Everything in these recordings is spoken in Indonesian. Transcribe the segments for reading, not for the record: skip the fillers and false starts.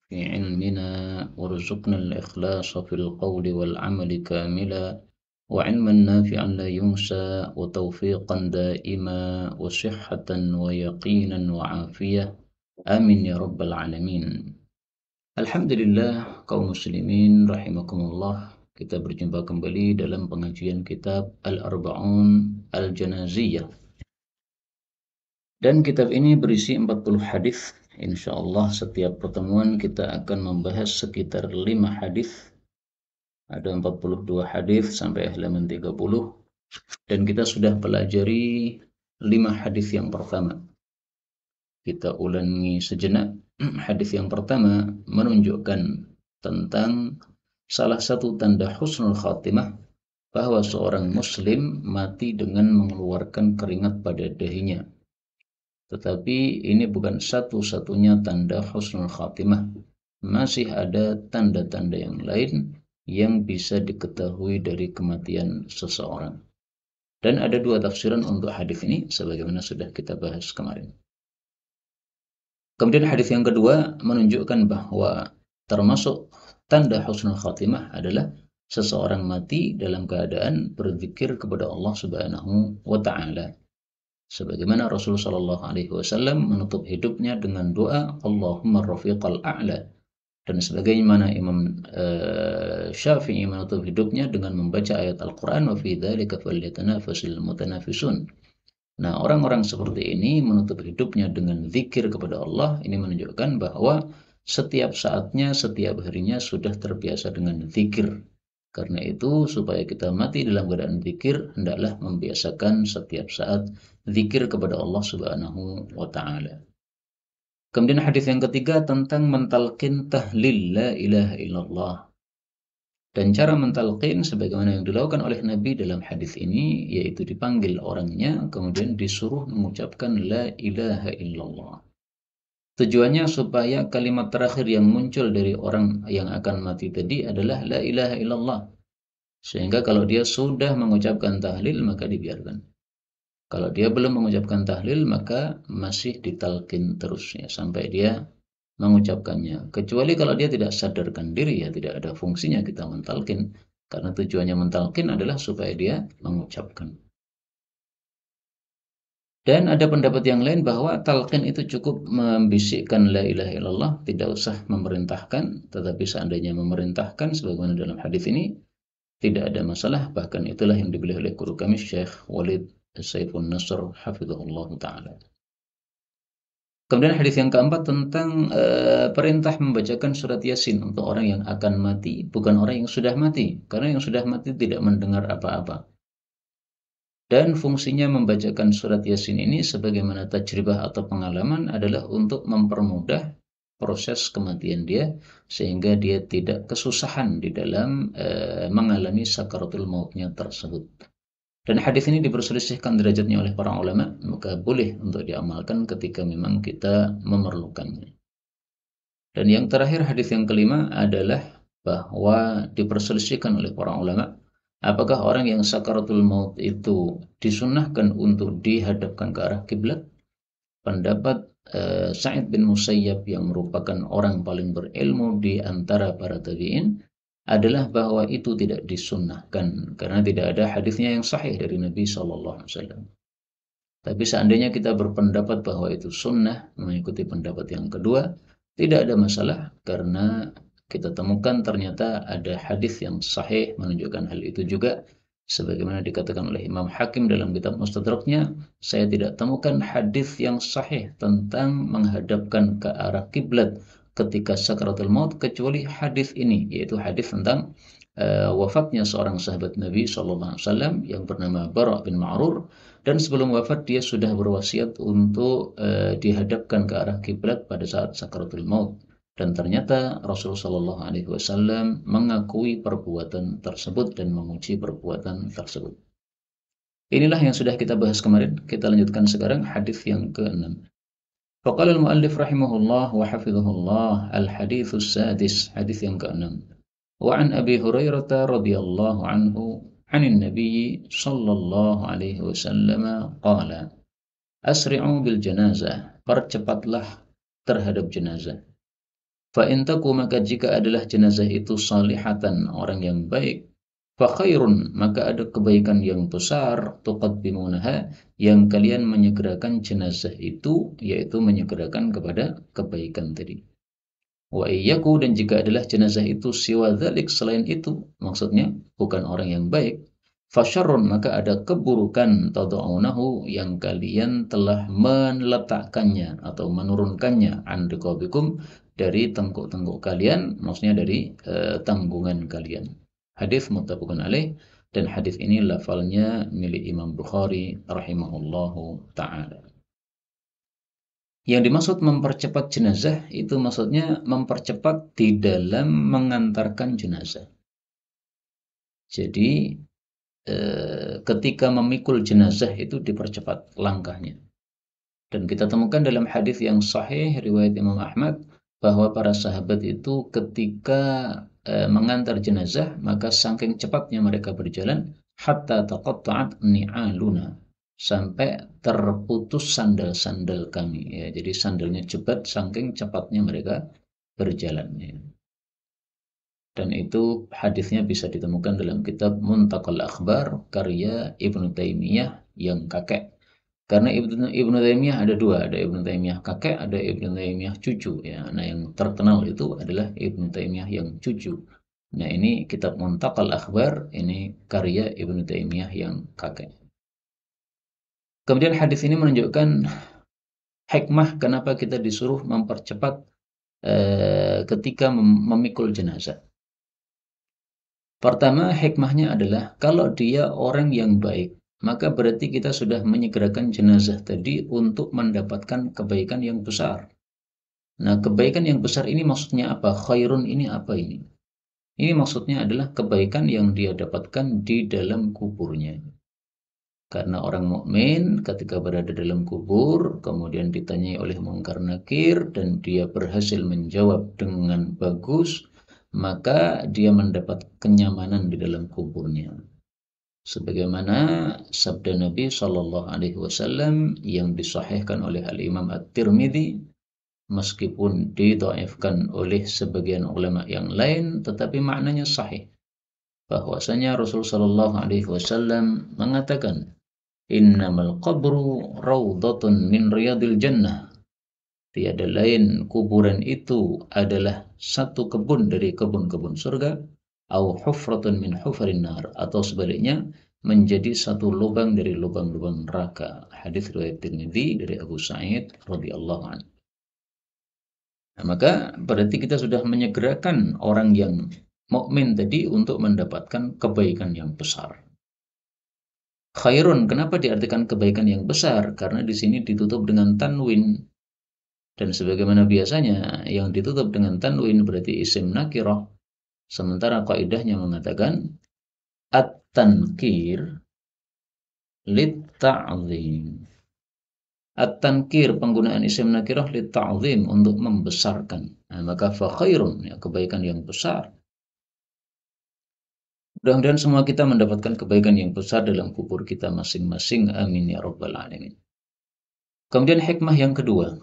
في علمنا وارزقنا الإخلاص في القول والعمل كاملا وعلما نافعا لا ينسى وتوفيقا دائما وصحة ويقينا وعافية آمين يا رب العالمين. Alhamdulillah kaum muslimin rahimakumullah, kita berjumpa kembali dalam pengajian kitab Al-Arba'un Al-Janaziyah. Dan kitab ini berisi 40 hadis. Insyaallah setiap pertemuan kita akan membahas sekitar 5 hadis. Ada 42 hadis sampai halaman 30. Dan kita sudah pelajari 5 hadis yang pertama. Kita ulangi sejenak. Hadis yang pertama menunjukkan tentang salah satu tanda husnul khatimah, bahwa seorang muslim mati dengan mengeluarkan keringat pada dahinya. Tetapi ini bukan satu-satunya tanda husnul khatimah. Masih ada tanda-tanda yang lain yang bisa diketahui dari kematian seseorang. Dan ada dua tafsiran untuk hadis ini sebagaimana sudah kita bahas kemarin. Kemudian hadis yang kedua menunjukkan bahwa termasuk tanda husnul khatimah adalah seseorang mati dalam keadaan berzikir kepada Allah Subhanahu wa taala. Sebagaimana Rasul sallallahu alaihi wasallam menutup hidupnya dengan doa Allahumma rafiqal a'la, dan sebagaimana Imam Syafi'i menutup hidupnya dengan membaca ayat Al-Qur'an wa fi dzalika falyatanafasul mutanafisun. Nah, orang-orang seperti ini menutup hidupnya dengan zikir kepada Allah. Ini menunjukkan bahwa setiap saatnya, setiap harinya sudah terbiasa dengan zikir. Karena itu, supaya kita mati dalam keadaan zikir, hendaklah membiasakan setiap saat zikir kepada Allah Subhanahu wa taala. Kemudian hadis yang ketiga tentang mentalqin tahlil la ilaha illallah. Dan cara mentalqin sebagaimana yang dilakukan oleh Nabi dalam hadis ini, yaitu dipanggil orangnya kemudian disuruh mengucapkan la ilaha illallah. Tujuannya supaya kalimat terakhir yang muncul dari orang yang akan mati tadi adalah la ilaha illallah. Sehingga kalau dia sudah mengucapkan tahlil maka dibiarkan. Kalau dia belum mengucapkan tahlil maka masih ditalqin terusnya sampai dia mengucapkannya. Kecuali kalau dia tidak sadarkan diri, ya tidak ada fungsinya kita mentalkin. Karena tujuannya mentalkin adalah supaya dia mengucapkan. Dan ada pendapat yang lain bahwa talqin itu cukup membisikkan la ilaha illallah, tidak usah memerintahkan. Tetapi seandainya memerintahkan sebagaimana dalam hadis ini, tidak ada masalah. Bahkan itulah yang dipilih oleh guru kami Syekh Walid Saifun Nasr hafizahullah ta'ala. Kemudian hadis yang keempat tentang perintah membacakan surat Yasin untuk orang yang akan mati, bukan orang yang sudah mati, karena yang sudah mati tidak mendengar apa-apa. Dan fungsinya membacakan surat Yasin ini sebagaimana tajribah atau pengalaman adalah untuk mempermudah proses kematian dia, sehingga dia tidak kesusahan di dalam mengalami sakaratul mautnya tersebut. Dan hadis ini diperselisihkan derajatnya oleh para ulama, maka boleh untuk diamalkan ketika memang kita memerlukannya. Dan yang terakhir hadis yang kelima adalah bahwa diperselisihkan oleh para ulama, apakah orang yang sakaratul maut itu disunnahkan untuk dihadapkan ke arah kiblat? Pendapat Sa'id bin Musayyab yang merupakan orang paling berilmu di antara para tabi'in adalah bahwa itu tidak disunnahkan karena tidak ada hadisnya yang sahih dari Nabi sallallahu alaihi wasallam. Tapi seandainya kita berpendapat bahwa itu sunnah, mengikuti pendapat yang kedua, tidak ada masalah karena kita temukan ternyata ada hadis yang sahih menunjukkan hal itu juga. Sebagaimana dikatakan oleh Imam Hakim dalam kitab Mustadraknya, saya tidak temukan hadis yang sahih tentang menghadapkan ke arah kiblat ketika sakaratul maut kecuali hadis ini, yaitu hadis tentang wafatnya seorang sahabat Nabi SAW yang bernama Bara' bin Ma'rur, dan sebelum wafat dia sudah berwasiat untuk dihadapkan ke arah kiblat pada saat sakaratul maut. Dan ternyata Rasulullah SAW mengakui perbuatan tersebut dan memuji perbuatan tersebut. Inilah yang sudah kita bahas kemarin. Kita lanjutkan sekarang hadis yang ke-6. Faqala al-muallif rahimahullah wa hafizahullah al-haditsus sadis, hadis yang ke-6. Wa an Abi Hurairah radhiyallahu anhu 'anil Nabi sallallahu alaihi wasallam qala asri'u bil janazah, percepatlah terhadap jenazah. Fa in taku maka jika adalah jenazah itu salihatan, orang yang baik, fa khairun maka ada kebaikan yang besar, tuqaddimunaha yang kalian menyegerakan jenazah itu, yaitu menyegerakan kepada kebaikan tadi. Wa iyyaku dan jika adalah jenazah itu siwa dzalik selain itu, maksudnya bukan orang yang baik, fasyarrun maka ada keburukan tadaunahu yang kalian telah meletakkannya atau menurunkannya an riqabikum dari tengkuk-tengkuk kalian, maksudnya dari tanggungan kalian. Hadis muttafaqun alaih dan hadis ini lafalnya milik Imam Bukhari rahimahullahu taala. Yang dimaksud mempercepat jenazah itu maksudnya mempercepat di dalam mengantarkan jenazah. Jadi ketika memikul jenazah itu dipercepat langkahnya. Dan kita temukan dalam hadis yang sahih riwayat Imam Ahmad bahwa para sahabat itu ketika mengantar jenazah maka saking cepatnya mereka berjalan hatta taqatta'at ni'aluna sampai terputus sandal-sandal kami ya. Jadi sandalnya cepat saking cepatnya mereka berjalan ya. Dan itu hadisnya bisa ditemukan dalam kitab Muntaqal Akhbar karya Ibnu Taimiyah yang kakek. Karena Ibnu Taimiyah ada dua, ada Ibnu Taimiyah kakek, ada Ibnu Taimiyah cucu ya. Nah, yang terkenal itu adalah Ibnu Taimiyah yang cucu. Nah, ini kitab Muntaqal Akhbar, ini karya Ibnu Taimiyah yang kakek. Kemudian hadis ini menunjukkan hikmah kenapa kita disuruh mempercepat ketika memikul jenazah. Pertama, hikmahnya adalah kalau dia orang yang baik, maka berarti kita sudah menyegerakan jenazah tadi untuk mendapatkan kebaikan yang besar. Nah, kebaikan yang besar ini maksudnya apa? Khairun ini apa ini? Ini maksudnya adalah kebaikan yang dia dapatkan di dalam kuburnya. Karena orang mukmin ketika berada dalam kubur, kemudian ditanyai oleh Munkar Nakir dan dia berhasil menjawab dengan bagus, maka dia mendapat kenyamanan di dalam kuburnya. Sebagaimana sabda Nabi Shallallahu Alaihi Wasallam yang disahihkan oleh Al Imam At-Tirmidzi, meskipun didhaifkan oleh sebagian ulama yang lain, tetapi maknanya sahih. Bahwasanya Rasul Shallallahu Alaihi Wasallam mengatakan, Innamal qabru rawdatun min riyadil jannah. Tiada lain kuburan itu adalah satu kebun dari kebun-kebun surga, au hufratun min hufarin nar, atau sebaliknya menjadi satu lubang dari lubang-lubang neraka. Hadis riwayat Tirmidzi dari Abu Sa'id radhiyallahu anhu. Nah, maka berarti kita sudah menyegerakan orang yang mukmin tadi untuk mendapatkan kebaikan yang besar. Khairun, kenapa diartikan kebaikan yang besar? Karena di sini ditutup dengan tanwin. Dan sebagaimana biasanya yang ditutup dengan tanwin berarti isim nakirah. Sementara kaidahnya mengatakan at-tankir lit-ta'zim. At-tankir penggunaan isim nakirah lit-ta'zim untuk membesarkan. Nah, maka fa khairun ya, kebaikan yang besar. Mudah-mudahan semua kita mendapatkan kebaikan yang besar dalam kubur kita masing-masing. Amin ya rabbal alamin. Kemudian hikmah yang kedua.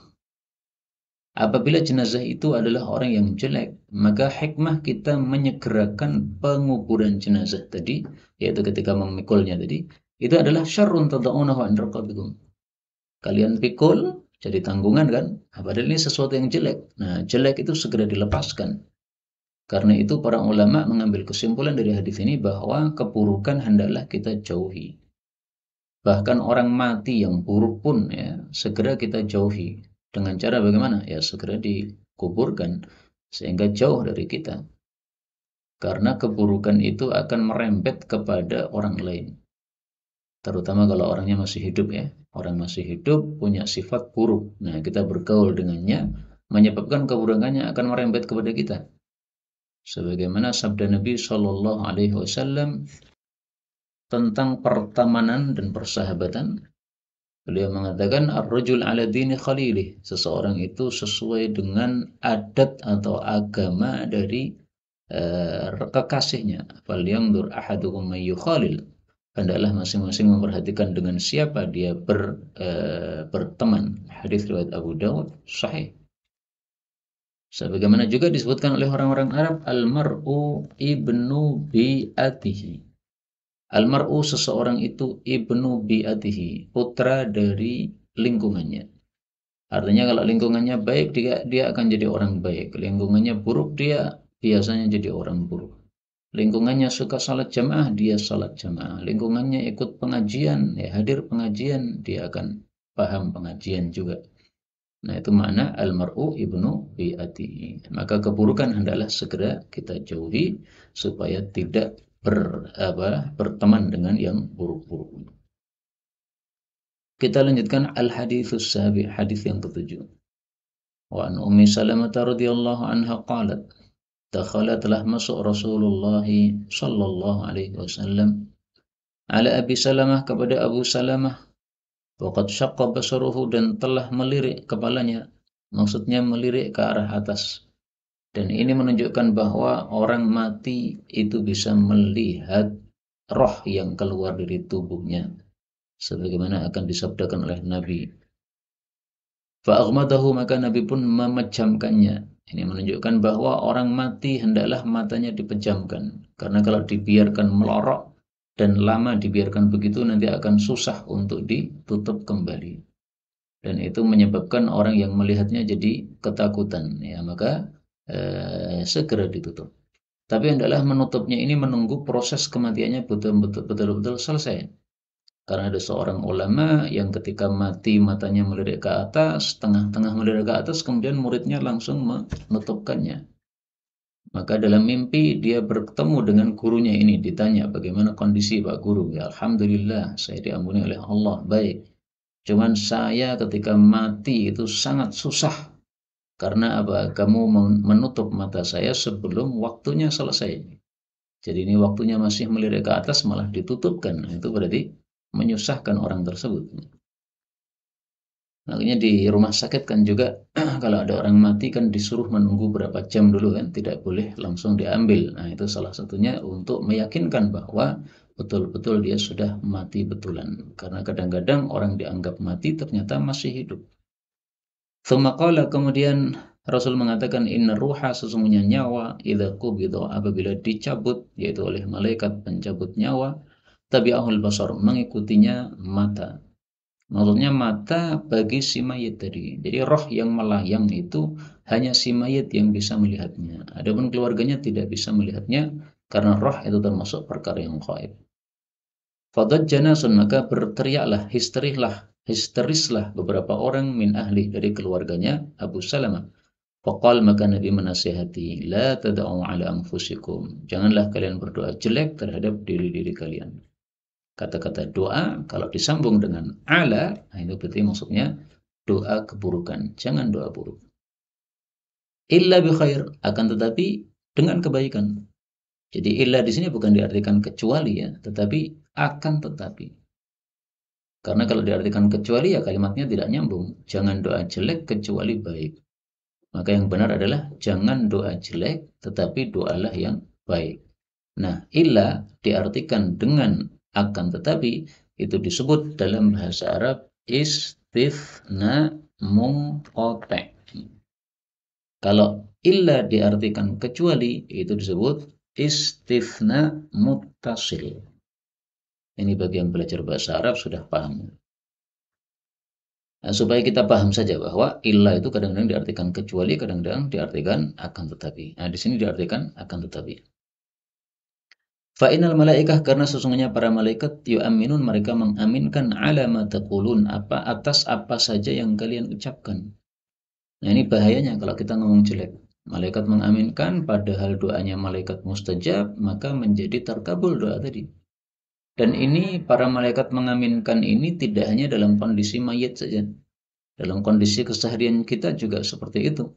Apabila jenazah itu adalah orang yang jelek, maka hikmah kita menyegerakan penguburan jenazah tadi, yaitu ketika memikulnya tadi, itu adalah syarrun tada'unahu an raqabikum. Kalian pikul, jadi tanggungan kan? Padahal ini sesuatu yang jelek. Nah, jelek itu segera dilepaskan. Karena itu para ulama mengambil kesimpulan dari hadis ini bahwa keburukan hendaklah kita jauhi. Bahkan orang mati yang buruk pun ya, segera kita jauhi. Dengan cara bagaimana? Ya segera dikuburkan sehingga jauh dari kita. Karena keburukan itu akan merembet kepada orang lain. Terutama kalau orangnya masih hidup ya. Orang masih hidup punya sifat buruk. Nah, kita bergaul dengannya menyebabkan keburukannya akan merembet kepada kita. Sebagaimana sabda Nabi Shallallahu Alaihi Wasallam tentang pertemanan dan persahabatan. Beliau mengatakan ar-rajul ala dini khalilih, seseorang itu sesuai dengan adat atau agama dari kekasihnya. Falyanzur ahadukum may yukhalil. Hendaklah masing-masing memperhatikan dengan siapa dia berteman. Hadis riwayat Abu Dawud sahih. Sebagaimana juga disebutkan oleh orang-orang Arab, al-mar'u ibnu bi'atihi. Al-mar'u seseorang itu ibnu bi'atihi, putra dari lingkungannya. Artinya kalau lingkungannya baik, dia akan jadi orang baik. Lingkungannya buruk, dia biasanya jadi orang buruk. Lingkungannya suka salat jamaah, dia salat jamaah. Lingkungannya ikut pengajian, ya hadir pengajian, dia akan paham pengajian juga. Nah, itu makna al-mar'u ibnu bi'atihi. Maka keburukan hendaklah segera kita jauhi supaya tidak berteman dengan yang buruk-buruk. Kita lanjutkan al-haditsus sabi, hadis yang ketujuh. Wa an Ummi Salamah radhiyallahu anha qalat, dakhalatlah masuk Rasulullah sallallahu alaihi wasallam ala Abi Salamah kepada Abu Salamah, waqad syaqqa basaruhu dan telah melirik kepalanya, maksudnya melirik ke arah atas. Dan ini menunjukkan bahwa orang mati itu bisa melihat roh yang keluar dari tubuhnya, sebagaimana akan disabdakan oleh Nabi. Fa'aghmadahu, maka Nabi pun memejamkannya. Ini menunjukkan bahwa orang mati hendaklah matanya dipejamkan. Karena kalau dibiarkan melorok dan lama dibiarkan begitu, nanti akan susah untuk ditutup kembali. Dan itu menyebabkan orang yang melihatnya jadi ketakutan. Ya, maka segera ditutup. Tapi hendaklah menutupnya ini menunggu proses kematiannya betul-betul selesai. Karena ada seorang ulama yang ketika mati matanya melirik ke atas, tengah-tengah melirik ke atas, kemudian muridnya langsung menutupkannya. Maka dalam mimpi dia bertemu dengan gurunya ini, ditanya bagaimana kondisi Pak Guru. Ya, alhamdulillah saya diampuni oleh Allah, baik. Cuman saya ketika mati itu sangat susah. Karena apa? Kamu menutup mata saya sebelum waktunya selesai. Jadi ini waktunya masih melirik ke atas malah ditutupkan. Itu berarti menyusahkan orang tersebut. Makanya di rumah sakit kan juga kalau ada orang mati kan disuruh menunggu berapa jam dulu kan, tidak boleh langsung diambil. Nah, itu salah satunya untuk meyakinkan bahwa betul-betul dia sudah mati betulan. Karena kadang-kadang orang dianggap mati ternyata masih hidup. Tsumma qala, kemudian Rasul mengatakan, inna ruha, sesungguhnya nyawa, idza qubida, apabila dicabut, yaitu oleh malaikat pencabut nyawa, tabi'ahul basar, mengikutinya mata. Maksudnya mata bagi si mayit tadi. Jadi roh yang melayang itu hanya si mayit yang bisa melihatnya. Adapun keluarganya tidak bisa melihatnya karena roh itu termasuk perkara yang gaib. Fadajjanasun, maka berteriaklah, histerislah beberapa orang min ahli, dari keluarganya Abu Salamah. Faqal, maka Nabi menasihati, la tad'u ala anfusikum, janganlah kalian berdoa jelek terhadap diri-diri kalian. Kata-kata doa kalau disambung dengan ala, nah itu berarti maksudnya doa keburukan, jangan doa buruk. Illa bi khair, akan tetapi dengan kebaikan. Jadi illa di sini bukan diartikan kecuali ya, tetapi akan tetapi. Karena kalau diartikan kecuali ya kalimatnya tidak nyambung. Jangan doa jelek kecuali baik. Maka yang benar adalah jangan doa jelek tetapi doalah yang baik. Nah, illa diartikan dengan akan tetapi, itu disebut dalam bahasa Arab istithna munqati'. Kalau illa diartikan kecuali, itu disebut istithna muttasil. Ini bagi yang belajar bahasa Arab sudah paham. Nah, supaya kita paham saja bahwa illa itu kadang-kadang diartikan kecuali, kadang-kadang diartikan akan tetapi. Nah, di sini diartikan akan tetapi. Fa'inal malaikah, karena sesungguhnya para malaikat yu'aminun, mereka mengaminkan ala ma taqulun, atas apa saja yang kalian ucapkan. Nah, ini bahayanya kalau kita ngomong jelek. Malaikat mengaminkan padahal doanya malaikat mustajab, maka menjadi terkabul doa tadi. Dan ini para malaikat mengaminkan ini tidak hanya dalam kondisi mayit saja. Dalam kondisi keseharian kita juga seperti itu.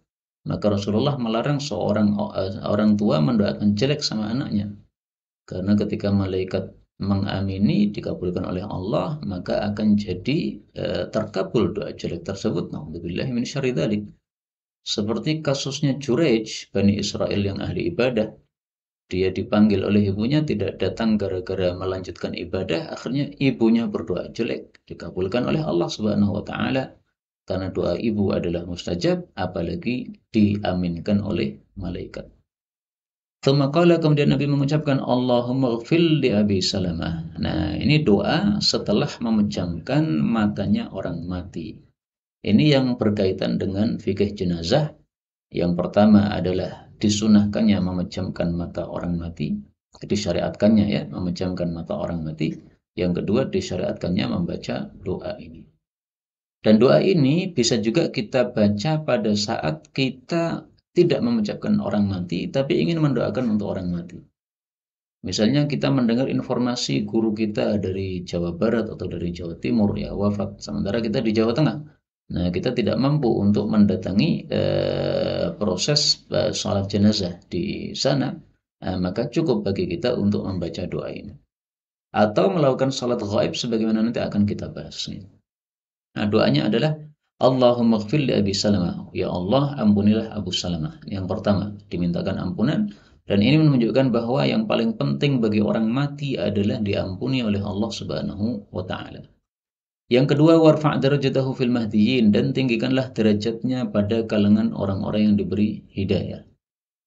Maka Rasulullah melarang seorang orang tua mendoakan jelek sama anaknya. Karena ketika malaikat mengamini dikabulkan oleh Allah, maka akan jadi terkabul doa jelek tersebut. Na'udzubillahi min syarri dzalik. Seperti kasusnya Juraij, Bani Israel yang ahli ibadah. Dia dipanggil oleh ibunya, tidak datang gara-gara melanjutkan ibadah. Akhirnya ibunya berdoa jelek, dikabulkan oleh Allah Subhanahu wa taala. Karena doa ibu adalah mustajab, apalagi diaminkan oleh malaikat. Tsumma qala, kemudian Nabi mengucapkan Allahumma ighfir li Abi Salamah. Nah, ini doa setelah memejamkan matanya orang mati. Ini yang berkaitan dengan fikih jenazah. Yang pertama adalah disunahkannya memejamkan mata orang mati, disyariatkannya ya, memejamkan mata orang mati. Yang kedua disyariatkannya membaca doa ini. Dan doa ini bisa juga kita baca pada saat kita tidak memecahkan orang mati, tapi ingin mendoakan untuk orang mati. Misalnya kita mendengar informasi guru kita dari Jawa Barat atau dari Jawa Timur ya wafat, sementara kita di Jawa Tengah. Nah, kita tidak mampu untuk mendatangi proses sholat jenazah di sana, maka cukup bagi kita untuk membaca doa ini. Atau melakukan sholat ghaib sebagaimana nanti akan kita bahas. Nah, doanya adalah Allahumma ighfir li Abi Salamah. Ya Allah, ampunilah Abu Salamah. Yang pertama, dimintakan ampunan. Dan ini menunjukkan bahwa yang paling penting bagi orang mati adalah diampuni oleh Allah Subhanahu wa Ta'ala. Yang kedua, warfa' darajatahu fil mahdiyyin, dan tinggikanlah derajatnya pada kalangan orang-orang yang diberi hidayah.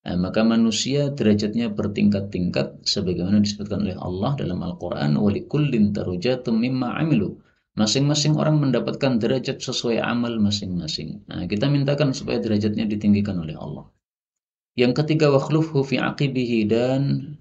Nah, maka manusia derajatnya bertingkat-tingkat sebagaimana disebutkan oleh Allah dalam Al-Qur'an, wa likullin darajatun mimma 'amilu. Masing-masing orang mendapatkan derajat sesuai amal masing-masing. Nah, kita mintakan supaya derajatnya ditinggikan oleh Allah. Yang ketiga, wakhlufhu fi aqibihi, dan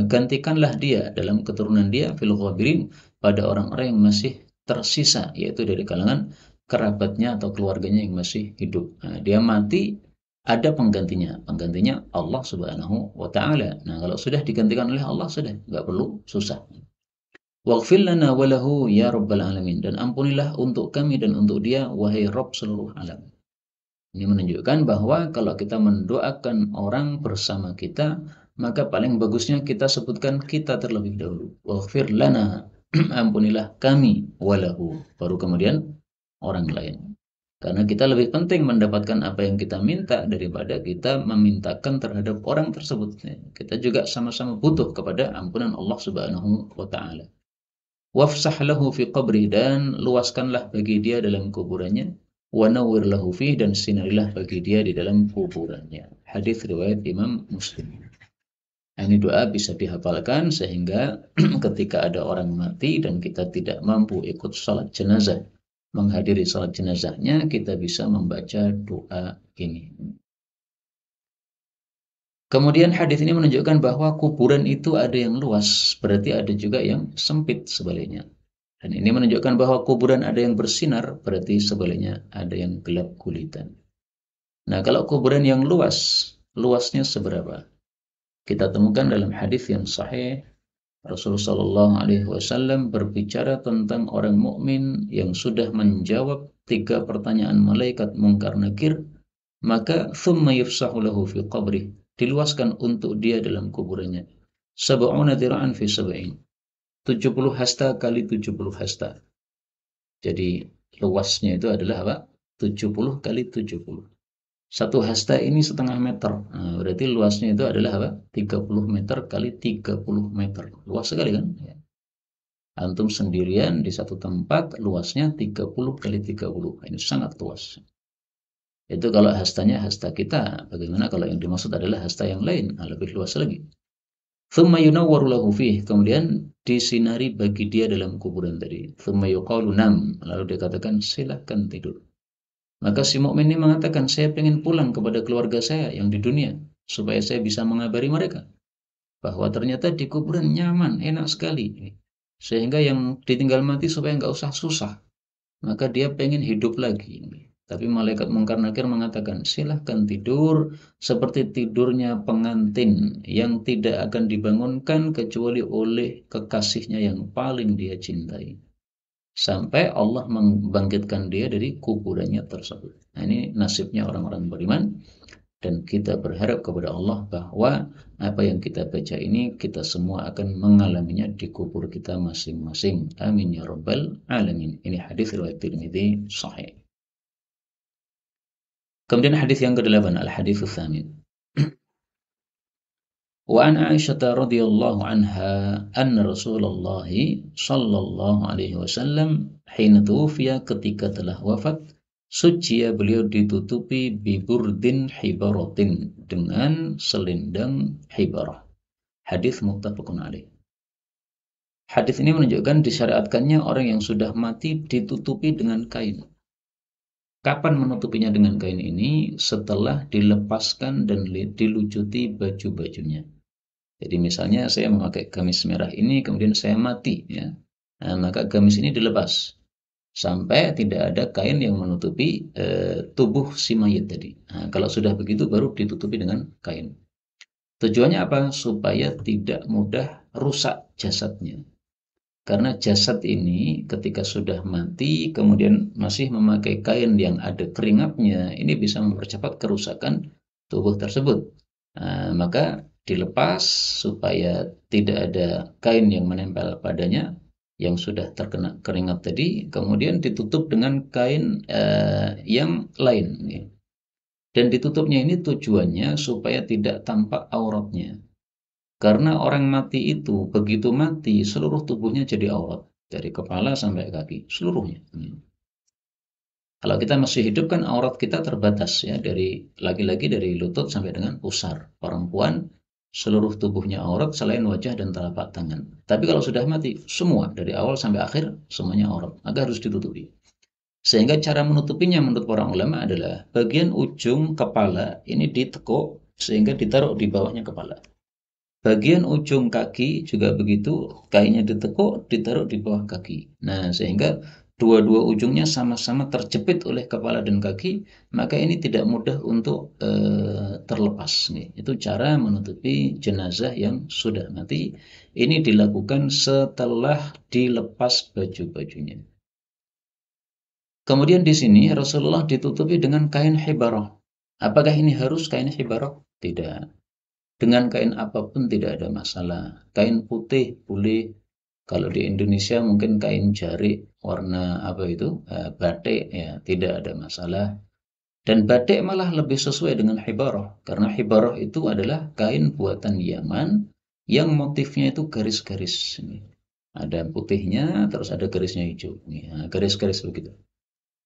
gantikanlah dia dalam keturunan dia fil ghabirin, pada orang-orang yang masih tersisa, yaitu dari kalangan kerabatnya atau keluarganya yang masih hidup. Nah, dia mati, ada penggantinya. Penggantinya Allah Subhanahu wa Ta'ala. Nah, kalau sudah digantikan oleh Allah, sudah nggak perlu susah. Waghfir lana wa lahu ya rabbal alamin, dan ampunilah untuk kami dan untuk dia wahai Rabb seluruh alam. Ini menunjukkan bahwa kalau kita mendoakan orang bersama kita, maka paling bagusnya kita sebutkan kita terlebih dahulu. Waghfir lana, ampunilah kami, walahu, baru kemudian orang lain. Karena kita lebih penting mendapatkan apa yang kita minta daripada kita memintakan terhadap orang tersebut. Kita juga sama-sama butuh kepada ampunan Allah Subhanahu wa Ta'ala. Wafsah lahu fi qabri, dan luaskanlah bagi dia dalam kuburannya. Wa nawwir lahu fi, dan sinarilah bagi dia di dalam kuburannya. Hadis riwayat Imam Muslim. Ini doa bisa dihafalkan sehingga ketika ada orang mati dan kita tidak mampu ikut salat jenazah, menghadiri salat jenazahnya, kita bisa membaca doa ini. Kemudian hadis ini menunjukkan bahwa kuburan itu ada yang luas, berarti ada juga yang sempit sebaliknya. Dan ini menunjukkan bahwa kuburan ada yang bersinar, berarti sebaliknya ada yang gelap gulitan. Nah, kalau kuburan yang luas, luasnya seberapa? Kita temukan dalam hadis yang sahih, Rasulullah SAW berbicara tentang orang mukmin yang sudah menjawab 3 pertanyaan malaikat Munkar Nakir, maka thumma yufsahu lahu fi qabrih, diluaskan untuk dia dalam kuburannya. Sab'una dira'an fi sab'in. 70 hasta kali 70 hasta. Jadi luasnya itu adalah apa? 70 kali 70. 1 hasta ini setengah meter. Nah, berarti luasnya itu adalah apa? 30 meter kali 30 meter. Luas sekali kan? Ya. Antum sendirian di satu tempat, luasnya 30 kali 30. Ini sangat luas. Itu kalau hastanya hasta kita. Bagaimana kalau yang dimaksud adalah hasta yang lain? Nah, lebih luas lagi. Thumma yunawwaru lahu fih, kemudian disinari bagi dia dalam kuburan tadi. Thumma yuqalu nam, lalu dikatakan silahkan tidur. Maka si mukmin ini mengatakan, saya ingin pulang kepada keluarga saya yang di dunia, supaya saya bisa mengabari mereka bahwa ternyata di kuburan nyaman, enak sekali, sehingga yang ditinggal mati supaya nggak usah susah. Maka dia pengen hidup lagi. Tapi malaikat Munkar Nakir mengatakan, silahkan tidur seperti tidurnya pengantin yang tidak akan dibangunkan kecuali oleh kekasihnya yang paling dia cintai, sampai Allah membangkitkan dia dari kuburannya tersebut. Nah, ini nasibnya orang-orang beriman, dan kita berharap kepada Allah bahwa apa yang kita baca ini kita semua akan mengalaminya di kubur kita masing-masing. Amin ya rabbal alamin. Ini hadis riwayat Tirmidzi sahih. Kemudian hadis yang ke-8, al-hadits tsamin. Wa an Aisyah radhiyallahu anha anna Rasulullah sallallahu alaihi wasallam hina tuwfiya, ketika telah wafat, Sucia beliau ditutupi biburdin hibaratin, dengan selendang hibarah. Hadis muttafaqun alaih. Hadis ini menunjukkan disyariatkannya orang yang sudah mati ditutupi dengan kain. Kapan menutupinya dengan kain ini? Setelah dilepaskan dan dilucuti baju-bajunya. Jadi misalnya saya memakai gamis merah ini, kemudian saya mati, ya. Nah, maka gamis ini dilepas sampai tidak ada kain yang menutupi tubuh si mayit tadi. Nah, kalau sudah begitu baru ditutupi dengan kain. Tujuannya apa? Supaya tidak mudah rusak jasadnya. Karena jasad ini ketika sudah mati kemudian masih memakai kain yang ada keringatnya, ini bisa mempercepat kerusakan tubuh tersebut. Nah, maka dilepas supaya tidak ada kain yang menempel padanya yang sudah terkena keringat tadi, kemudian ditutup dengan kain yang lain. Dan ditutupnya ini tujuannya supaya tidak tampak auratnya. Karena orang mati itu begitu mati seluruh tubuhnya jadi aurat, dari kepala sampai kaki, seluruhnya. Kalau kita masih hidup kan aurat kita terbatas, ya, dari laki-laki dari lutut sampai dengan pusar. Perempuan seluruh tubuhnya aurat selain wajah dan telapak tangan. Tapi kalau sudah mati semua dari awal sampai akhir semuanya aurat, maka harus ditutupi. Sehingga cara menutupinya menurut para ulama adalah bagian ujung kepala ini ditekuk sehingga ditaruh di bawahnya kepala. Bagian ujung kaki juga begitu, kainnya ditekuk, ditaruh di bawah kaki. Nah, sehingga dua-dua ujungnya sama-sama terjepit oleh kepala dan kaki, maka ini tidak mudah untuk terlepas. Nih, itu cara menutupi jenazah yang sudah mati. Ini dilakukan setelah dilepas baju-bajunya. Kemudian di sini Rasulullah ditutupi dengan kain hibarah. Apakah ini harus kain hibarah? Tidak. Dengan kain apapun tidak ada masalah. Kain putih boleh. Kalau di Indonesia mungkin kain jarik warna apa itu, batik, ya, tidak ada masalah. Dan batik malah lebih sesuai dengan hibarah, karena hibarah itu adalah kain buatan Yaman yang motifnya itu garis-garis. Ada putihnya, terus ada garisnya hijau. Nah, garis-garis begitu.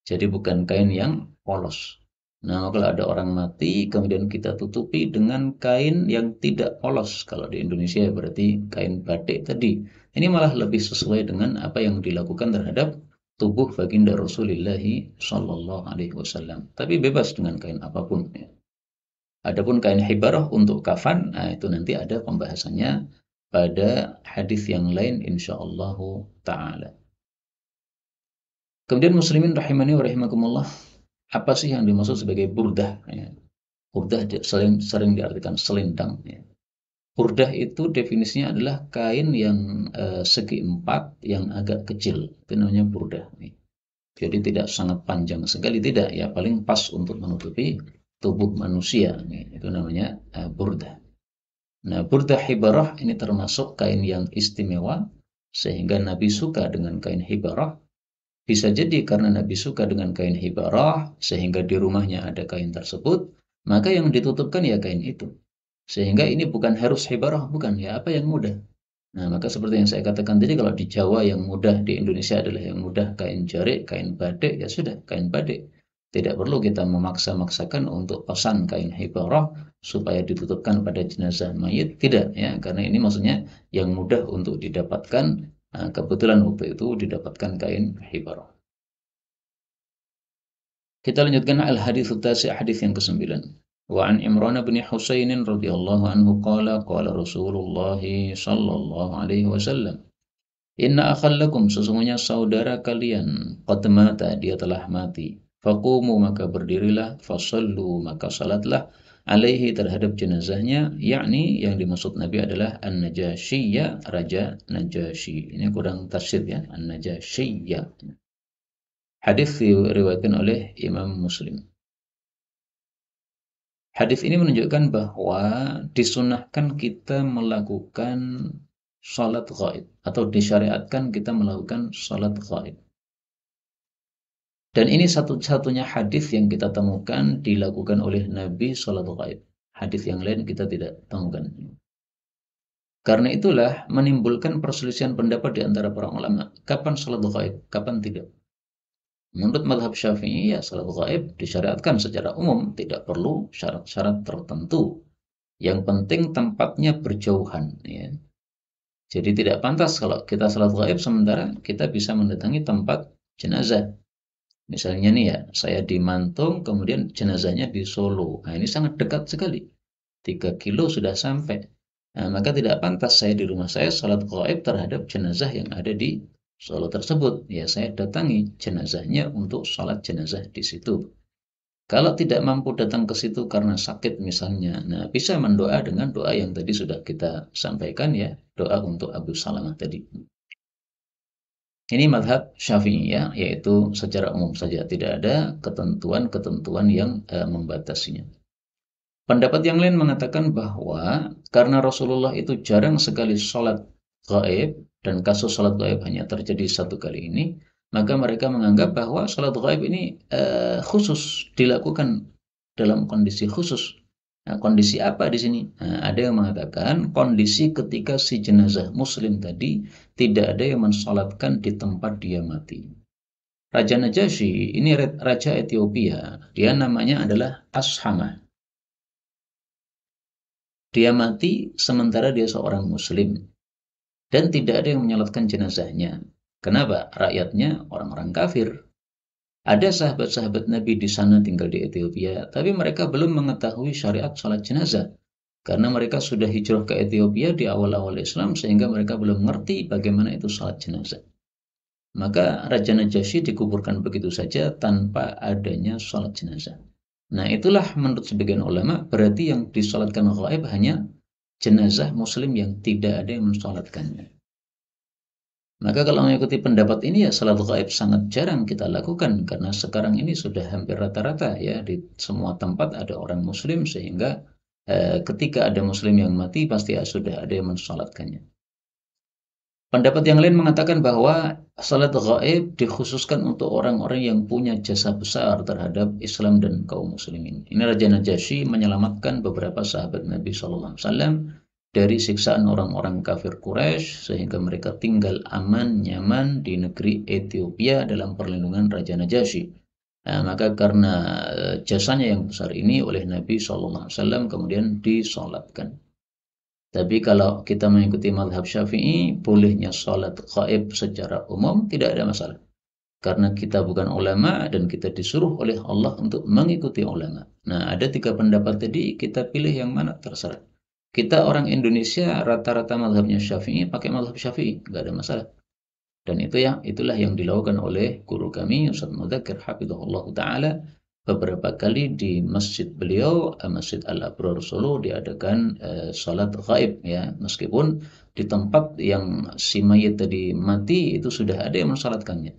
Jadi bukan kain yang polos. Nah, kalau ada orang mati, kemudian kita tutupi dengan kain yang tidak polos. Kalau di Indonesia berarti kain batik tadi. Ini malah lebih sesuai dengan apa yang dilakukan terhadap tubuh baginda Rasulullah Shallallahu Alaihi Wasallam. Tapi bebas dengan kain apapun. Ya. Adapun kain hibarah untuk kafan, nah itu nanti ada pembahasannya pada hadis yang lain insyaallah taala. Kemudian muslimin rahimani wa rahimakumullah, apa sih yang dimaksud sebagai burdah? Ya. Burdah sering diartikan selendang. Ya. Burdah itu definisinya adalah kain yang segi empat yang agak kecil. Itu namanya burdah. Ya. Jadi tidak sangat panjang sekali, tidak. Ya, paling pas untuk menutupi tubuh manusia. Ya. Itu namanya burdah. Nah, burdah hibarah ini termasuk kain yang istimewa sehingga Nabi suka dengan kain hibarah. Bisa jadi karena Nabi suka dengan kain hibarah, sehingga di rumahnya ada kain tersebut, maka yang ditutupkan ya kain itu. Sehingga ini bukan harus hibarah, bukan, ya apa yang mudah. Nah, maka seperti yang saya katakan tadi, kalau di Jawa yang mudah, di Indonesia adalah yang mudah kain jarik, kain batik, ya sudah, kain batik. Tidak perlu kita memaksa-maksakan untuk pesan kain hibarah supaya ditutupkan pada jenazah mayit, tidak, ya, karena ini maksudnya yang mudah untuk didapatkan. Nah, kebetulan waktu itu didapatkan kain hibarah. Kita lanjutkan al-hadits tasi, hadis yang ke-9. Wa an Imran bin Husain radhiyallahu anhu qala qala Rasulullah sallallahu alaihi wasallam, inna akhallakum, sesungguhnya saudara kalian, qad mata, dia telah mati. Faqumu, maka berdirilah, fasallu, maka salatlah, alaihi, terhadap jenazahnya, yakni yang dimaksud Nabi adalah An-Najashiyya, Raja Najasyi. Ini kurang tafsir, ya, An-Najashiyya. Hadis diriwayatkan oleh Imam Muslim. Hadis ini menunjukkan bahwa disunahkan kita melakukan salat ghaib, atau disyariatkan kita melakukan salat ghaib. Dan ini satu-satunya hadis yang kita temukan dilakukan oleh Nabi salat ghaib. Hadis yang lain kita tidak temukan. Karena itulah menimbulkan perselisihan pendapat di antara para ulama. Kapan salat ghaib, kapan tidak? Menurut mazhab Syafi'i ya salat gaib disyariatkan secara umum, tidak perlu syarat-syarat tertentu. Yang penting tempatnya berjauhan ya. Jadi tidak pantas kalau kita salat gaib sementara kita bisa mendatangi tempat jenazah. Misalnya nih ya, saya di Mantung, kemudian jenazahnya di Solo. Nah, ini sangat dekat sekali. 3 kilo sudah sampai. Nah, maka tidak pantas saya di rumah saya salat gaib terhadap jenazah yang ada di Solo tersebut. Ya, saya datangi jenazahnya untuk salat jenazah di situ. Kalau tidak mampu datang ke situ karena sakit misalnya, nah bisa mendoa dengan doa yang tadi sudah kita sampaikan ya, doa untuk Abu Salamah tadi. Ini madhab Syafi'i ya, yaitu secara umum saja, tidak ada ketentuan-ketentuan yang membatasinya. Pendapat yang lain mengatakan bahwa karena Rasulullah itu jarang sekali sholat gaib dan kasus sholat gaib hanya terjadi satu kali ini, maka mereka menganggap bahwa sholat gaib ini khusus dilakukan dalam kondisi khusus. Nah, kondisi apa di sini? Nah, ada yang mengatakan kondisi ketika si jenazah muslim tadi tidak ada yang mensolatkan di tempat dia mati. Raja Najasyi ini raja Ethiopia, dia namanya adalah Ashamah. Dia mati sementara dia seorang muslim dan tidak ada yang menyolatkan jenazahnya. Kenapa? Rakyatnya orang-orang kafir. Ada sahabat-sahabat Nabi di sana tinggal di Ethiopia, tapi mereka belum mengetahui syariat salat jenazah. Karena mereka sudah hijrah ke Ethiopia di awal-awal Islam sehingga mereka belum mengerti bagaimana itu salat jenazah. Maka Raja Najasyi dikuburkan begitu saja tanpa adanya salat jenazah. Nah, itulah menurut sebagian ulama berarti yang disalatkan gaib hanya jenazah muslim yang tidak ada yang mensalatkannya. Maka kalau mengikuti pendapat ini ya salat gaib sangat jarang kita lakukan karena sekarang ini sudah hampir rata-rata ya di semua tempat ada orang muslim sehingga ketika ada muslim yang mati pasti sudah ada yang mensalatkannya. Pendapat yang lain mengatakan bahwa salat gaib dikhususkan untuk orang-orang yang punya jasa besar terhadap Islam dan kaum muslimin. Ini Raja Najasyi menyelamatkan beberapa sahabat Nabi SAW dari siksaan orang-orang kafir Quraisy sehingga mereka tinggal aman, nyaman di negeri Ethiopia dalam perlindungan Raja Najasyi. Nah, maka karena jasanya yang besar ini oleh Nabi SAW kemudian disolatkan. Tapi kalau kita mengikuti mazhab Syafi'i, bolehnya sholat gaib secara umum tidak ada masalah. Karena kita bukan ulama dan kita disuruh oleh Allah untuk mengikuti ulama. Nah, ada 3 pendapat tadi, kita pilih yang mana terserah. Kita orang Indonesia rata-rata mazhabnya Syafi'i, pakai mazhab Syafi'i, nggak ada masalah. Dan itulah yang dilakukan oleh guru kami Ustaz Mudzakir hafizahullah taala. Beberapa kali di masjid beliau, Masjid Al-Abrar Solo, diadakan salat gaib ya, meskipun di tempat yang si mayit tadi mati itu sudah ada yang mensalatkannya.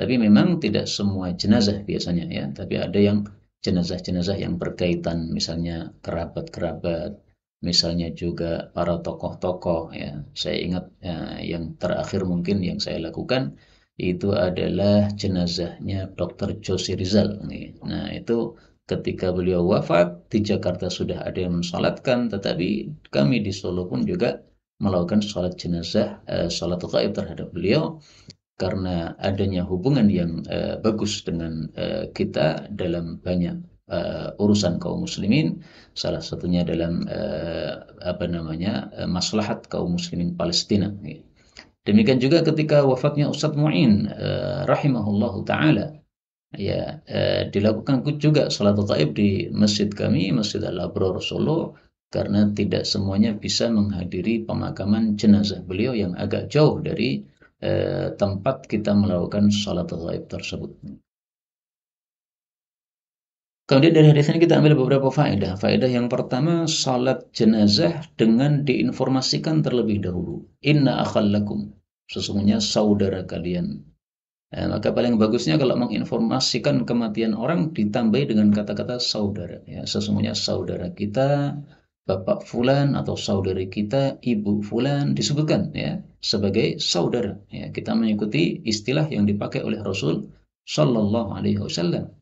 Tapi memang tidak semua jenazah biasanya ya, tapi ada yang jenazah-jenazah yang berkaitan, misalnya kerabat-kerabat, misalnya juga para tokoh-tokoh ya. Saya ingat yang terakhir mungkin yang saya lakukan itu adalah jenazahnya Dr. Josi Rizal. Nah, itu ketika beliau wafat di Jakarta sudah ada yang mensalatkan, tetapi kami di Solo pun juga melakukan salat jenazah, salat gaib terhadap beliau karena adanya hubungan yang bagus dengan kita dalam banyak urusan kaum muslimin, salah satunya dalam maslahat kaum muslimin Palestina. Demikian juga ketika wafatnya Ustadz Mu'in rahimahullahu taala, ya dilakukan juga salat gaib di masjid kami, Masjid Al-Abrar Solo, karena tidak semuanya bisa menghadiri pemakaman jenazah beliau yang agak jauh dari tempat kita melakukan salat gaib tersebut. Kemudian dari hadis ini kita ambil beberapa faedah. Faedah yang pertama, salat jenazah dengan diinformasikan terlebih dahulu. Inna akhallakum, sesungguhnya saudara kalian. Maka paling bagusnya kalau menginformasikan kematian orang ditambahi dengan kata-kata saudara. Ya, sesungguhnya saudara kita, bapak fulan atau saudari kita, ibu fulan disebutkan ya sebagai saudara. Ya, kita mengikuti istilah yang dipakai oleh Rasul Shallallahu Alaihi Wasallam.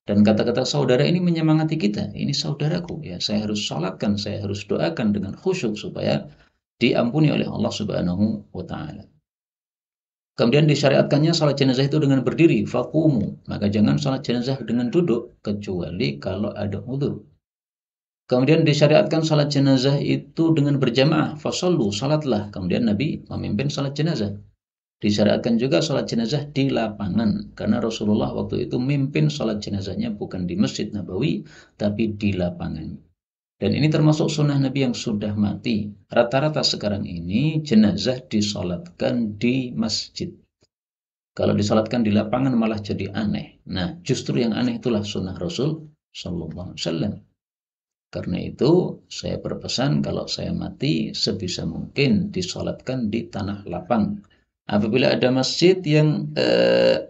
Dan kata-kata saudara ini menyemangati kita. Ini saudaraku ya, saya harus salatkan, saya harus doakan dengan khusyuk supaya diampuni oleh Allah Subhanahu wa taala. Kemudian disyariatkannya salat jenazah itu dengan berdiri, faqumu, maka jangan salat jenazah dengan duduk kecuali kalau ada udzur. Kemudian disyariatkan salat jenazah itu dengan berjamaah, fasallu, salatlah. Kemudian Nabi memimpin salat jenazah. Disyariatkan juga salat jenazah di lapangan, karena Rasulullah waktu itu mimpin salat jenazahnya bukan di Masjid Nabawi, tapi di lapangan. Dan ini termasuk sunnah Nabi yang sudah mati. Rata-rata sekarang ini jenazah disolatkan di masjid. Kalau disolatkan di lapangan malah jadi aneh. Nah, justru yang aneh itulah sunnah Rasul Sallallahu Alaihi Wasallam. Karena itu saya berpesan kalau saya mati sebisa mungkin disolatkan di tanah lapang. Apabila ada masjid yang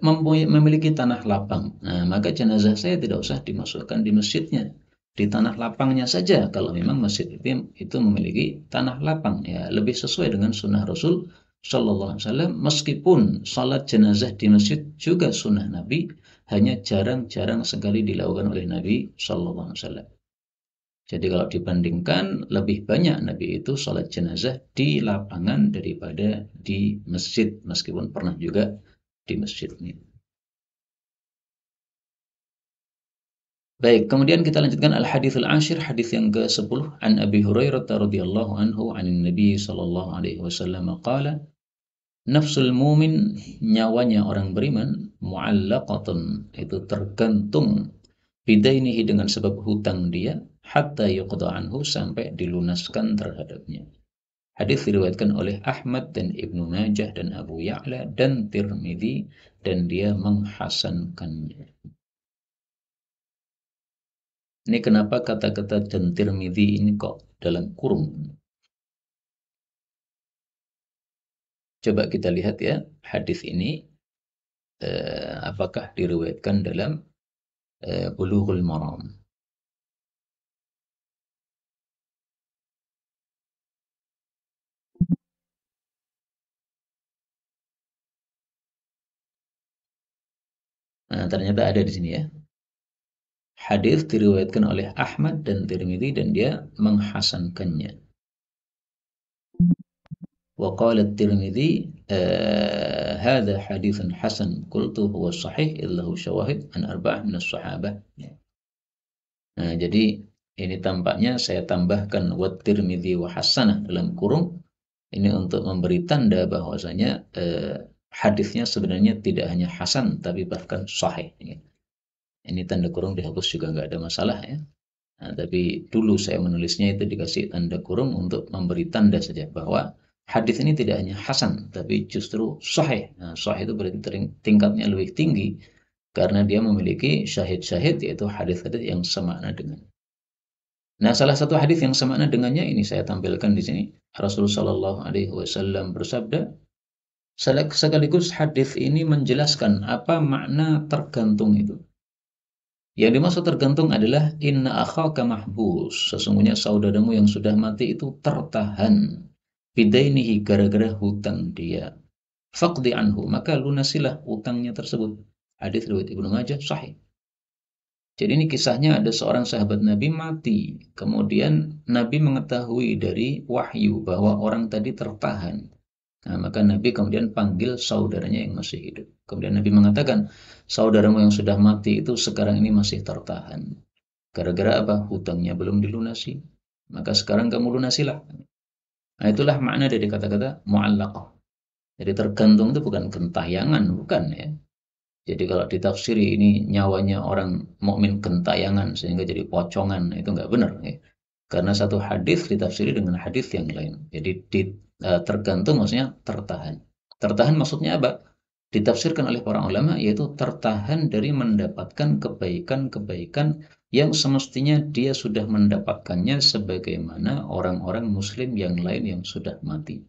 memiliki tanah lapang, nah, maka jenazah saya tidak usah dimasukkan di masjidnya, di tanah lapangnya saja. Kalau memang masjid itu memiliki tanah lapang, ya lebih sesuai dengan sunnah Rasul Sallallahu Alaihi Wasallam. Meskipun salat jenazah di masjid juga sunnah Nabi, hanya jarang-jarang sekali dilakukan oleh Nabi Sallallahu Alaihi Wasallam. Jadi kalau dibandingkan lebih banyak Nabi itu sholat jenazah di lapangan daripada di masjid, meskipun pernah juga di masjid ini. Baik, kemudian kita lanjutkan al-haditsul ashir, hadis yang ke-10, an Abi Hurairah radhiyallahu anhu anin Nabi sallallahu alaihi wasallam qala, nafsul mumin, nyawanya orang beriman, muallaqatun, itu tergantung bidainihi, dengan sebab hutang dia, hatta yuqda anhu, sampai dilunaskan terhadapnya. Hadis diriwayatkan oleh Ahmad dan Ibnu Majah dan Abu Ya'la dan Tirmidzi, dan dia menghasankannya. Ini kenapa kata-kata dan Tirmidzi ini kok dalam kurung? Coba kita lihat ya, hadis ini apakah diriwayatkan dalam Bulughul Maram. Nah, ternyata ada di sini ya. Hadis diriwayatkan oleh Ahmad dan Tirmidzi dan dia menghasankannya. وقال الترمذي هذا حديث حسن قلت هو الصحيح إذ له شواهد عن أربعة من الصحابة. Nah, jadi ini tampaknya saya tambahkan wat Tirmidzi wa hasanah dalam kurung ini untuk memberi tanda bahwasanya hadisnya sebenarnya tidak hanya hasan tapi bahkan sahih. Ini tanda kurung dihapus juga nggak ada masalah ya. Nah, tapi dulu saya menulisnya itu dikasih tanda kurung untuk memberi tanda saja bahwa hadis ini tidak hanya hasan, tapi justru sahih. Nah, sahih itu berarti tingkatnya lebih tinggi karena dia memiliki syahid-syahid, yaitu hadis-hadis yang semakna dengan. Nah, salah satu hadis yang semakna dengannya ini saya tampilkan di sini. Rasulullah Shallallahu Alaihi Wasallam bersabda, sekaligus hadis ini menjelaskan apa makna tergantung itu. Yang dimaksud tergantung adalah inna akhaka mahbus, sesungguhnya saudaramu yang sudah mati itu tertahan, bidainihi, gara-gara hutang dia, faqdi anhu, maka lunasilah hutangnya tersebut. Hadis riwayat Ibnu Majah sahih. Jadi ini kisahnya ada seorang sahabat Nabi mati, kemudian Nabi mengetahui dari wahyu bahwa orang tadi tertahan. Nah, maka Nabi kemudian panggil saudaranya yang masih hidup. Kemudian Nabi mengatakan, saudaramu yang sudah mati itu sekarang ini masih tertahan. Gara-gara apa? Hutangnya belum dilunasi. Maka sekarang kamu lunasilah. Nah, itulah makna dari kata-kata mu'allaqah. Jadi tergantung itu bukan gentayangan, bukan ya. Jadi kalau ditafsiri ini nyawanya orang mukmin gentayangan sehingga jadi pocongan, itu nggak benar ya. Karena satu hadis ditafsiri dengan hadis yang lain. Jadi tergantung maksudnya tertahan. Tertahan maksudnya apa? Ditafsirkan oleh para ulama yaitu tertahan dari mendapatkan kebaikan-kebaikan yang semestinya dia sudah mendapatkannya sebagaimana orang-orang muslim yang lain yang sudah mati.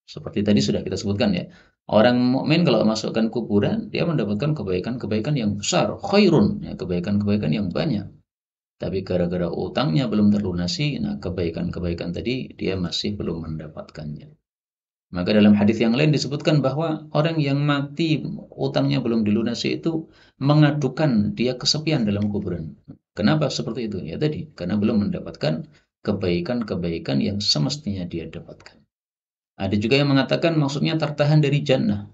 Seperti tadi sudah kita sebutkan ya. Orang mukmin kalau masukkan kuburan, dia mendapatkan kebaikan-kebaikan yang besar, khairun, ya, kebaikan-kebaikan yang banyak. Tapi gara-gara utangnya belum terlunasi, nah kebaikan-kebaikan tadi dia masih belum mendapatkannya. Maka dalam hadis yang lain disebutkan bahwa orang yang mati utangnya belum dilunasi itu mengadukan dia kesepian dalam kuburan. Kenapa seperti itu? Ya tadi, karena belum mendapatkan kebaikan-kebaikan yang semestinya dia dapatkan. Ada juga yang mengatakan maksudnya tertahan dari jannah.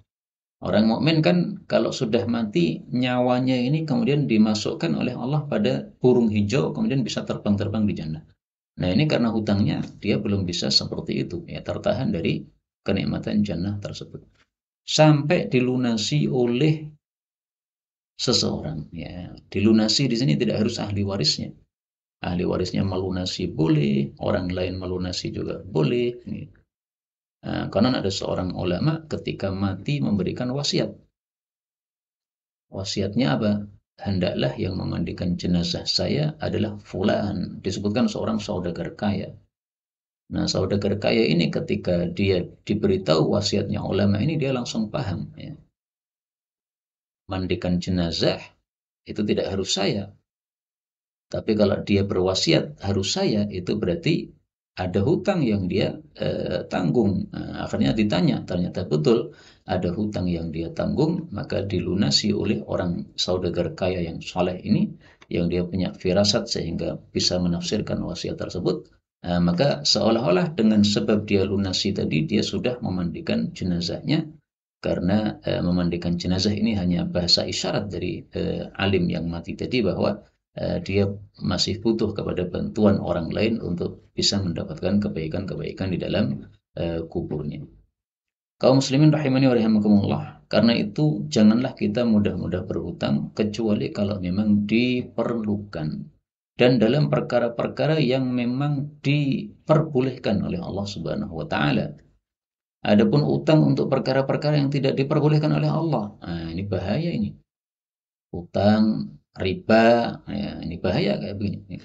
Orang mukmin kan kalau sudah mati nyawanya ini kemudian dimasukkan oleh Allah pada burung hijau kemudian bisa terbang-terbang di jannah. Nah, ini karena hutangnya dia belum bisa seperti itu ya tertahan dari kenikmatan jannah tersebut. Sampai dilunasi oleh seseorang ya. Dilunasi di sini tidak harus ahli warisnya. Ahli warisnya melunasi boleh, orang lain melunasi juga boleh. Nah, konon ada seorang ulama ketika mati memberikan wasiat. Wasiatnya apa? Hendaklah yang memandikan jenazah saya adalah fulan. Disebutkan seorang saudagar kaya. Nah, saudagar kaya ini ketika dia diberitahu wasiatnya ulama ini, dia langsung paham. Ya. Mandikan jenazah itu tidak harus saya. Tapi kalau dia berwasiat harus saya, itu berarti ada hutang yang dia tanggung. Nah, akhirnya ditanya, ternyata betul ada hutang yang dia tanggung, maka dilunasi oleh orang saudagar kaya yang soleh ini, yang dia punya firasat sehingga bisa menafsirkan wasiat tersebut. Maka seolah-olah dengan sebab dia lunasi tadi, dia sudah memandikan jenazahnya, karena memandikan jenazah ini hanya bahasa isyarat dari alim yang mati tadi bahwa dia masih butuh kepada bantuan orang lain untuk bisa mendapatkan kebaikan-kebaikan di dalam kuburnya. Kaum muslimin rahimani wa rahimakumullah. Karena itu janganlah kita mudah-mudah berhutang kecuali kalau memang diperlukan dan dalam perkara-perkara yang memang diperbolehkan oleh Allah Subhanahu wa taala. Adapun utang untuk perkara-perkara yang tidak diperbolehkan oleh Allah, nah ini bahaya ini. Utang, riba, ya, ini bahaya kayak begini.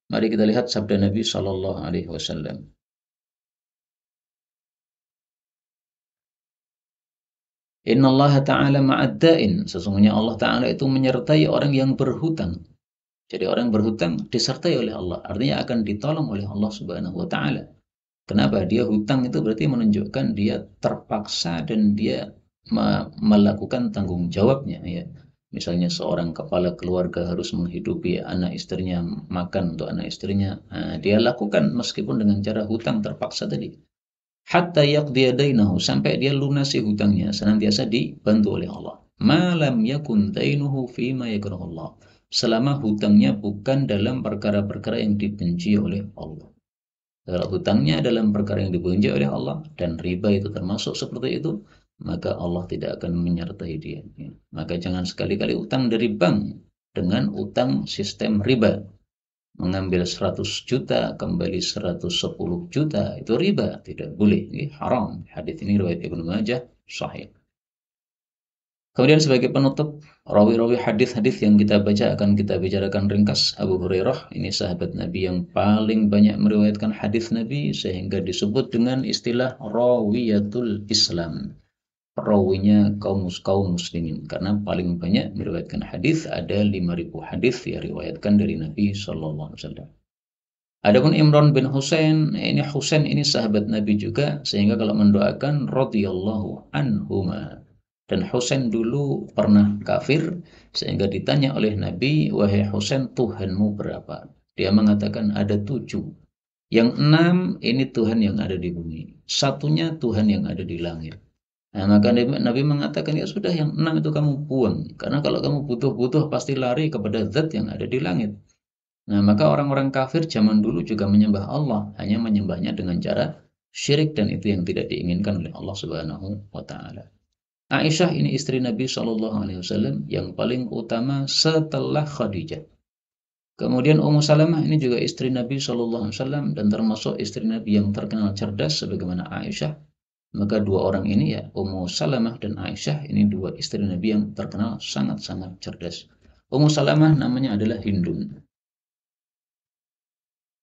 Mari kita lihat sabda Nabi Shallallahu Alaihi Wasallam. Inna Allah Taala ma'addain. Sesungguhnya Allah Taala itu menyertai orang yang berhutang. Jadi orang berhutang disertai oleh Allah. Artinya akan ditolong oleh Allah Subhanahu Wa Taala. Kenapa? Dia hutang itu berarti menunjukkan dia terpaksa dan dia melakukan tanggung jawabnya. Ya. Misalnya seorang kepala keluarga harus menghidupi anak istrinya, makan untuk anak istrinya. Nah, dia lakukan meskipun dengan cara hutang terpaksa tadi. Hatta yaqdiya dainahu, sampai dia lunasi hutangnya, senantiasa dibantu oleh Allah. Malam yakun dainuhu fima yakrahullah. Selama hutangnya bukan dalam perkara-perkara yang dibenci oleh Allah. Kalau hutangnya dalam perkara yang dibenci oleh Allah dan riba itu termasuk seperti itu, maka Allah tidak akan menyertai dia. Maka jangan sekali-kali utang dari bank dengan utang sistem riba. Mengambil 100 juta, kembali 110 juta, itu riba. Tidak boleh, ini haram. Hadits ini riwayat Ibnu Majah, sahih. Kemudian sebagai penutup, rawi-rawi hadis-hadis yang kita baca akan kita bicarakan ringkas. Abu Hurairah, ini sahabat Nabi yang paling banyak meriwayatkan hadis Nabi sehingga disebut dengan istilah rawiyatul Islam. Rawinya kaum muslimin, karena paling banyak meriwayatkan hadis, ada 5.000 hadis yang riwayatkan dari Nabi sallallahu alaihi wasallam. Adapun Imran bin Husain, ini sahabat Nabi juga, sehingga kalau mendoakan radhiyallahu anhuma. Dan Husain dulu pernah kafir, sehingga ditanya oleh Nabi, wahai Husain, Tuhanmu berapa? Dia mengatakan ada 7. Yang 6 ini Tuhan yang ada di bumi. Satunya Tuhan yang ada di langit. Nah, maka Nabi mengatakan, ya sudah, yang 6 itu kamu buang. Karena kalau kamu butuh-butuh pasti lari kepada zat yang ada di langit. Nah, maka orang-orang kafir zaman dulu juga menyembah Allah, hanya menyembahnya dengan cara syirik, dan itu yang tidak diinginkan oleh Allah Subhanahu wa taala. Aisyah ini istri Nabi Shallallahu alaihi wasallam yang paling utama setelah Khadijah. Kemudian Ummu Salamah ini juga istri Nabi Shallallahu alaihi wasallam dan termasuk istri Nabi yang terkenal cerdas sebagaimana Aisyah. Maka dua orang ini, ya, Ummu Salamah dan Aisyah, ini dua istri Nabi yang terkenal sangat-sangat cerdas. Ummu Salamah namanya adalah Hindun.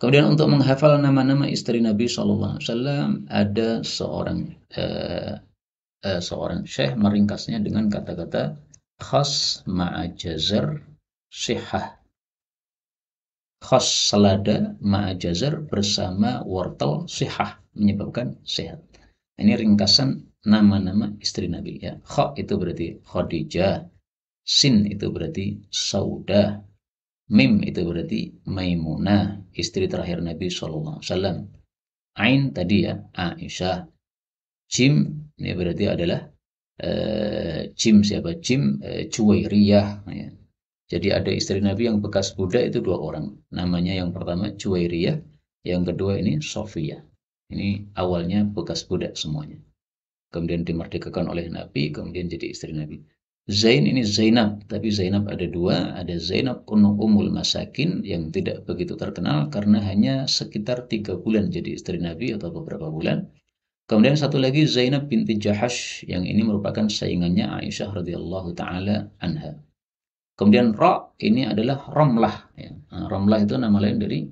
Kemudian untuk menghafal nama-nama istri Nabi SAW, ada seorang syekh meringkasnya dengan kata-kata khas ma'ajazar sihah. Khas selada ma'ajazar bersama wortel sihah, menyebabkan sehat. Ini ringkasan nama-nama istri Nabi. Ya. Kha itu berarti Khadijah, Sin itu berarti Saudah, Mim itu berarti Maimunah, istri terakhir Nabi SAW. Ain tadi, ya, Aisyah. Jim ini berarti adalah Jim siapa? Jim Juwairiyah ya. Jadi ada istri Nabi yang bekas budak itu 2 orang. Namanya yang pertama Juwairiyah, yang kedua ini Sofia. Ini awalnya bekas budak semuanya. Kemudian dimerdekakan oleh Nabi, kemudian jadi istri Nabi. Zain ini Zainab, tapi Zainab ada 2, ada Zainab Ummul Masakin yang tidak begitu terkenal karena hanya sekitar 3 bulan jadi istri Nabi atau beberapa bulan. Kemudian satu lagi Zainab binti Jahash yang ini merupakan saingannya Aisyah radhiyallahu taala anha. Kemudian Ra ini adalah Ramlah ya. Nah, Ramlah itu nama lain dari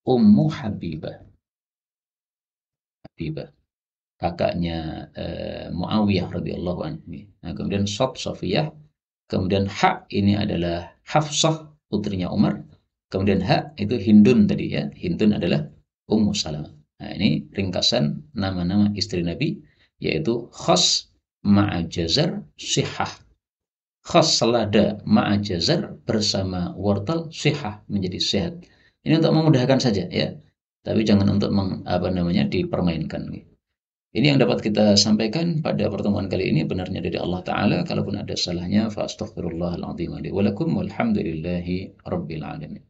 Ummu Habibah. Habibah, kakaknya Muawiyah radhiyallahu anhu. Nah, kemudian Sofiyah, kemudian Ha ini adalah Hafsah putrinya Umar. Kemudian Ha itu Hindun tadi ya. Hindun adalah Ummu Salamah. Nah, ini ringkasan nama-nama istri Nabi yaitu Khas Ma'ajazar Sihah. Khas selada Ma'ajazar bersama wortel Sihah menjadi sehat. Ini untuk memudahkan saja ya. Tapi jangan untuk dipermainkan. Ini yang dapat kita sampaikan pada pertemuan kali ini, benarnya dari Allah Ta'ala. Kalaupun ada salahnya, fa astaghfirullahaladzim wa lakum walhamdulillahi rabbil alamin.